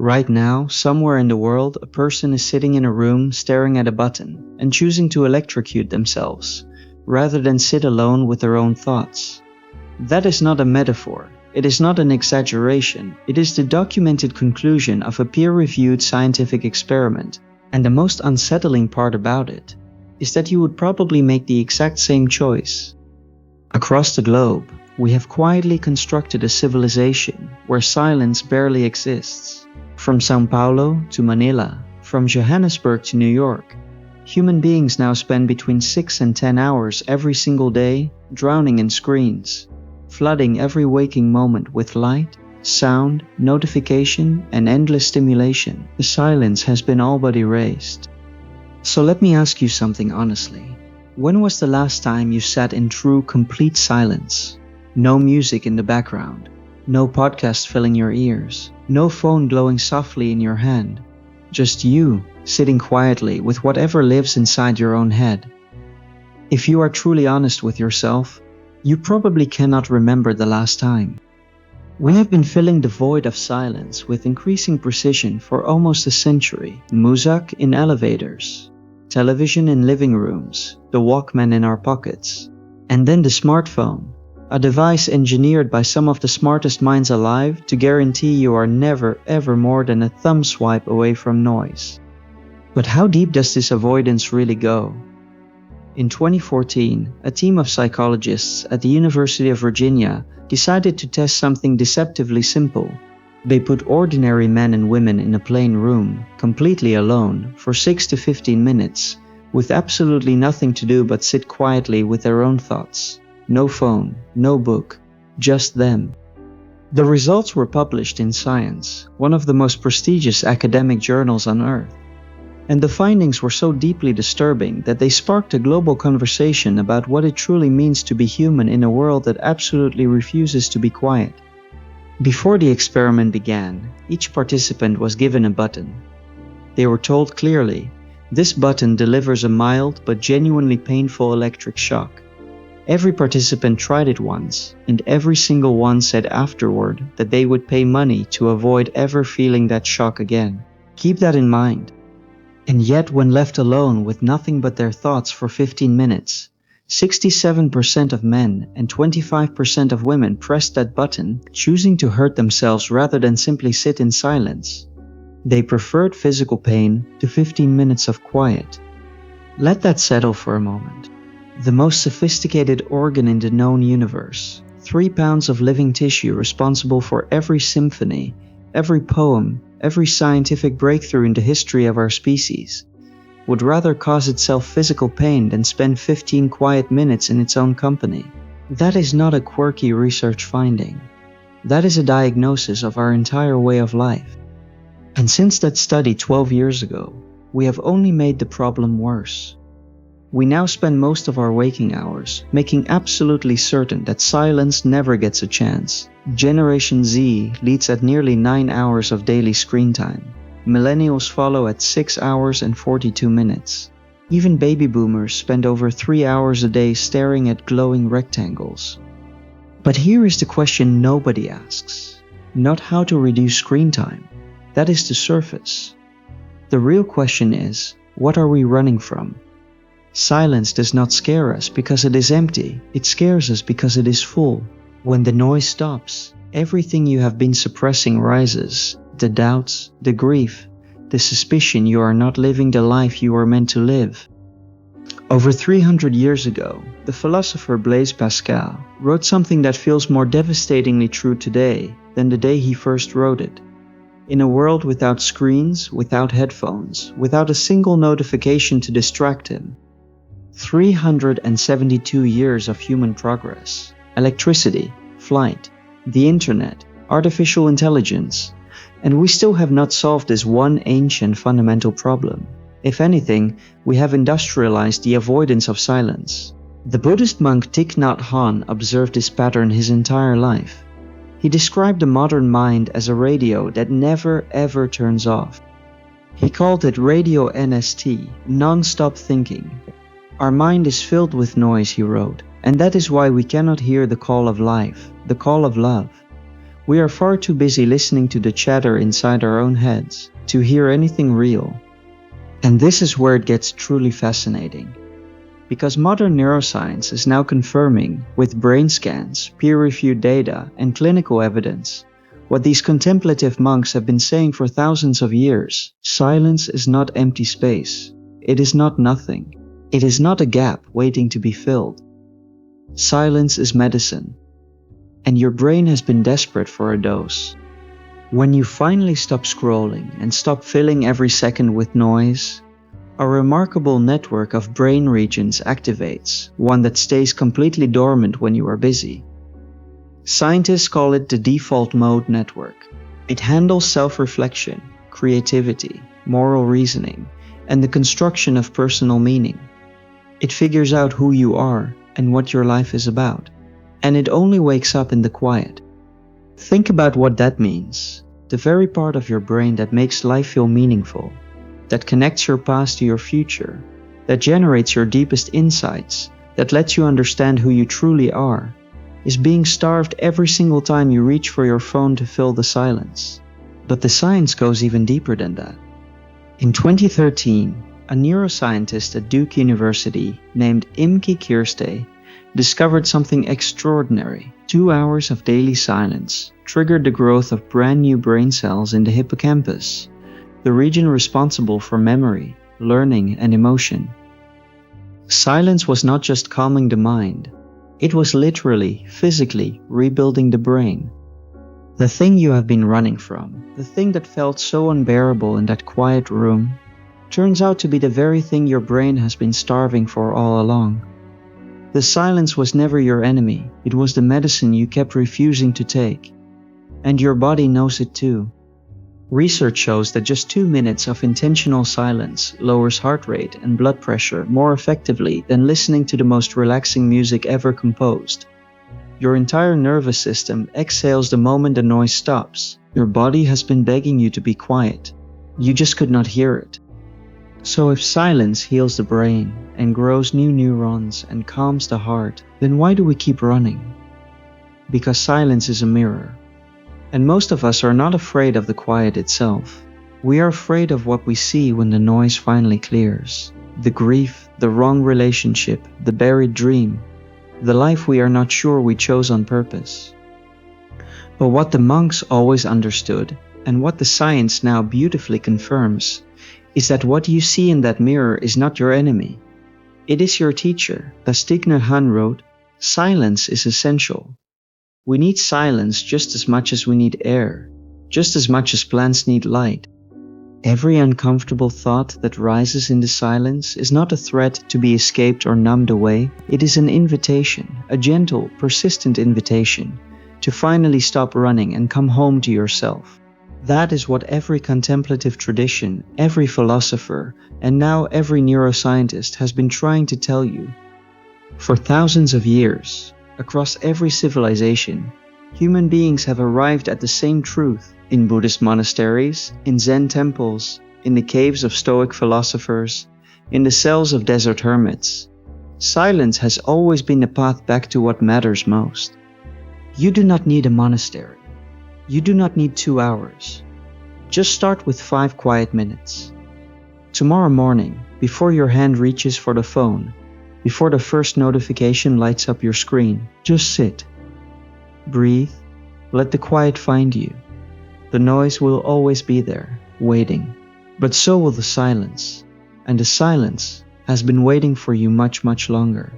Right now, somewhere in the world, a person is sitting in a room staring at a button and choosing to electrocute themselves, rather than sit alone with their own thoughts. That is not a metaphor. It is not an exaggeration. It is the documented conclusion of a peer-reviewed scientific experiment. And the most unsettling part about it is that you would probably make the exact same choice. Across the globe, we have quietly constructed a civilization where silence barely exists. From São Paulo to Manila, from Johannesburg to New York, human beings now spend between 6 and 10 hours every single day drowning in screens, flooding every waking moment with light, sound, notification, and endless stimulation. The silence has been all but erased. So let me ask you something honestly. When was the last time you sat in true, complete silence? No music in the background, no podcast filling your ears, no phone glowing softly in your hand. Just you, sitting quietly with whatever lives inside your own head. If you are truly honest with yourself, you probably cannot remember the last time. We have been filling the void of silence with increasing precision for almost a century. Music in elevators, television in living rooms, the Walkman in our pockets, and then the smartphone, a device engineered by some of the smartest minds alive to guarantee you are never ever more than a thumb swipe away from noise. But how deep does this avoidance really go? In 2014, a team of psychologists at the University of Virginia decided to test something deceptively simple. They put ordinary men and women in a plain room, completely alone, for 6 to 15 minutes, with absolutely nothing to do but sit quietly with their own thoughts. No phone, no book, just them. The results were published in Science, one of the most prestigious academic journals on Earth. And the findings were so deeply disturbing that they sparked a global conversation about what it truly means to be human in a world that absolutely refuses to be quiet. Before the experiment began, each participant was given a button. They were told clearly, this button delivers a mild but genuinely painful electric shock. Every participant tried it once, and every single one said afterward that they would pay money to avoid ever feeling that shock again. Keep that in mind. And yet, when left alone with nothing but their thoughts for 15 minutes, 67% of men and 25% of women pressed that button, choosing to hurt themselves rather than simply sit in silence. They preferred physical pain to 15 minutes of quiet. Let that settle for a moment. The most sophisticated organ in the known universe, 3 pounds of living tissue responsible for every symphony, every poem, every scientific breakthrough in the history of our species, would rather cause itself physical pain than spend 15 quiet minutes in its own company. That is not a quirky research finding. That is a diagnosis of our entire way of life. And since that study 12 years ago, we have only made the problem worse. We now spend most of our waking hours making absolutely certain that silence never gets a chance. Generation Z leads at nearly 9 hours of daily screen time. Millennials follow at 6 hours and 42 minutes. Even baby boomers spend over 3 hours a day staring at glowing rectangles. But here is the question nobody asks. Not how to reduce screen time. That is the surface. The real question is, what are we running from? Silence does not scare us because it is empty. It scares us because it is full. When the noise stops, everything you have been suppressing rises. The doubts, the grief, the suspicion you are not living the life you are meant to live. Over 300 years ago, the philosopher Blaise Pascal wrote something that feels more devastatingly true today than the day he first wrote it. In a world without screens, without headphones, without a single notification to distract him, 372 years of human progress, electricity, flight, the internet, artificial intelligence, and we still have not solved this one ancient fundamental problem. If anything, we have industrialized the avoidance of silence. The Buddhist monk Thich Nhat Hanh observed this pattern his entire life. He described the modern mind as a radio that never ever turns off. He called it radio NST, non-stop thinking. Our mind is filled with noise, he wrote, and that is why we cannot hear the call of life, the call of love. We are far too busy listening to the chatter inside our own heads to hear anything real. And this is where it gets truly fascinating. Because modern neuroscience is now confirming, with brain scans, peer-reviewed data, and clinical evidence, what these contemplative monks have been saying for thousands of years. Silence is not empty space. It is not nothing. It is not a gap waiting to be filled. Silence is medicine. And your brain has been desperate for a dose. When you finally stop scrolling and stop filling every second with noise, a remarkable network of brain regions activates, one that stays completely dormant when you are busy. Scientists call it the default mode network. It handles self-reflection, creativity, moral reasoning, and the construction of personal meaning. It figures out who you are and what your life is about, and it only wakes up in the quiet. Think about what that means. The very part of your brain that makes life feel meaningful, that connects your past to your future, that generates your deepest insights, that lets you understand who you truly are, is being starved every single time you reach for your phone to fill the silence. But the science goes even deeper than that. In 2013, a neuroscientist at Duke University named Kirste discovered something extraordinary. 2 hours of daily silence triggered the growth of brand new brain cells in the hippocampus, the region responsible for memory, learning, and emotion. Silence was not just calming the mind, it was literally, physically rebuilding the brain. The thing you have been running from, the thing that felt so unbearable in that quiet room, turns out to be the very thing your brain has been starving for all along. The silence was never your enemy, it was the medicine you kept refusing to take. And your body knows it too. Research shows that just 2 minutes of intentional silence lowers heart rate and blood pressure more effectively than listening to the most relaxing music ever composed. Your entire nervous system exhales the moment the noise stops. Your body has been begging you to be quiet. You just could not hear it. So if silence heals the brain and grows new neurons and calms the heart, then why do we keep running? Because silence is a mirror. And most of us are not afraid of the quiet itself. We are afraid of what we see when the noise finally clears. The grief, the wrong relationship, the buried dream, the life we are not sure we chose on purpose. But what the monks always understood, and what the science now beautifully confirms, is that what you see in that mirror is not your enemy. It is your teacher. As Thich Nhat Hanh wrote, silence is essential. We need silence just as much as we need air, just as much as plants need light. Every uncomfortable thought that rises in the silence is not a threat to be escaped or numbed away. It is an invitation, a gentle, persistent invitation, to finally stop running and come home to yourself. That is what every contemplative tradition, every philosopher, and now every neuroscientist has been trying to tell you. For thousands of years, across every civilization, human beings have arrived at the same truth in Buddhist monasteries, in Zen temples, in the caves of Stoic philosophers, in the cells of desert hermits. Silence has always been the path back to what matters most. You do not need a monastery. You do not need 2 hours. Just start with 5 quiet minutes. Tomorrow morning, before your hand reaches for the phone, before the first notification lights up your screen, just sit. Breathe. Let the quiet find you. The noise will always be there, waiting. But so will the silence. And the silence has been waiting for you much, much longer.